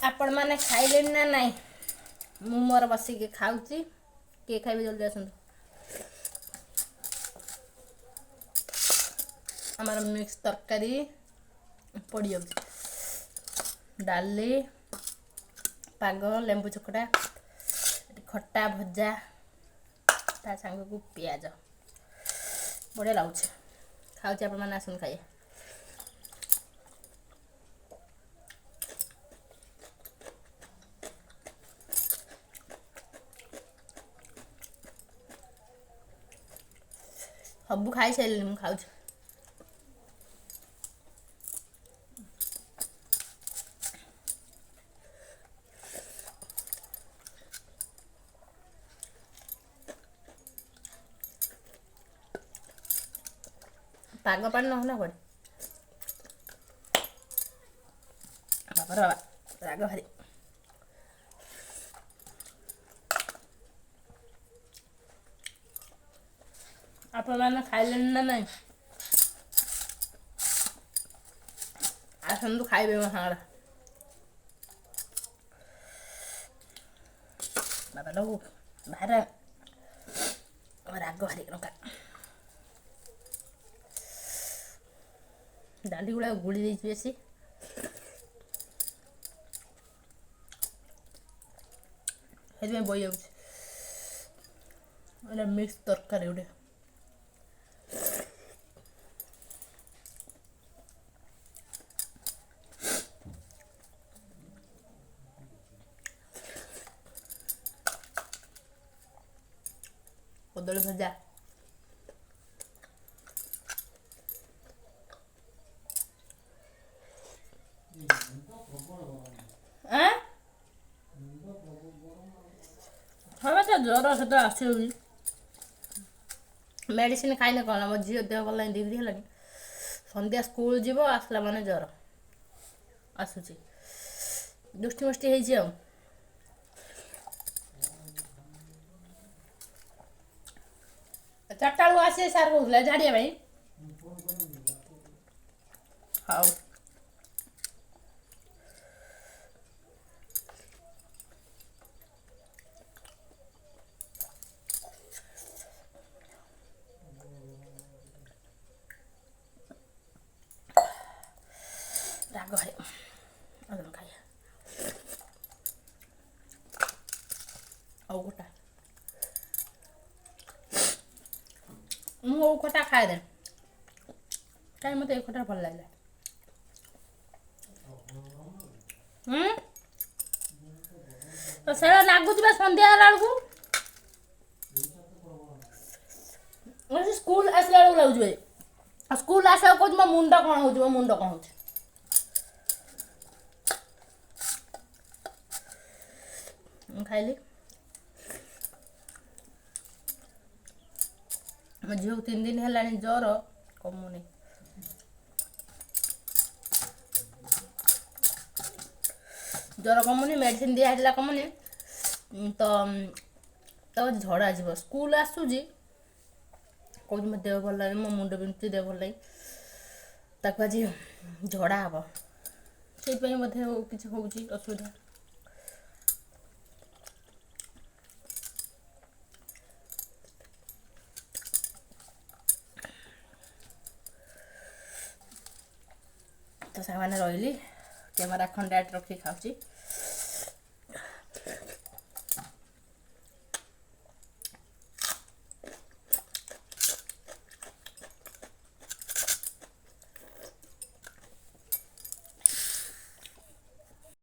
आपण मैंने खाइले ना नहीं मु मोर बसिक खाऊची किए खाइबे जल्दी आसतु आमर मिक्स तरकारी पड़ जाऊँ डाली पाग लेंबू चकटा खट्टा भजा ता सांग को पियाज बढ़िया लगुच खाऊँ आप आसन खाइए सब खाई सारे मुझे खाऊ पाग पानी ना कड़े बाबा राग भारी आप खाइले ना नहीं आसतु खाइबे मो सागर बाबा लोग बाहर राग भारी लंका डाली गुड़ा गुड़ी देती बेसी बही जाऊँ मिक्स तरकारी गोटे कदली भजा हाँ ज्वर सहित आस मेडिसिन खाइने कौन मो झील देह भल ना दीदी है सन्ध्या स्कूल जीव आसला माने ज्वर आसूची दुष्टि मुष्टि हो चार्टा बेलू आसे सार कहते झाड़िया हाँ राग भाई खाइए गोटा मु खटा खाए दे कहीं मत खटा भल लगे तो से लगुच सन्ध्या बेलू स्कूल आसला बेलू लगुच स्कूल आसा कह मो मुंड कौन हो मुंड कौन हो खाइली मो झील 3 दिन है ज्वर कमुनी ज्वर कमुनी मेडिसिन दिया कमुनी तो झड़ा जीव स्कूल आसूजी कौन मो देह भल लगे मो मुंड बिंधुची देह भल लगे आज झड़ा हम से किसी हूँ असुविधा तो सामान रही कैमेरा खंडाट रखी खाऊँ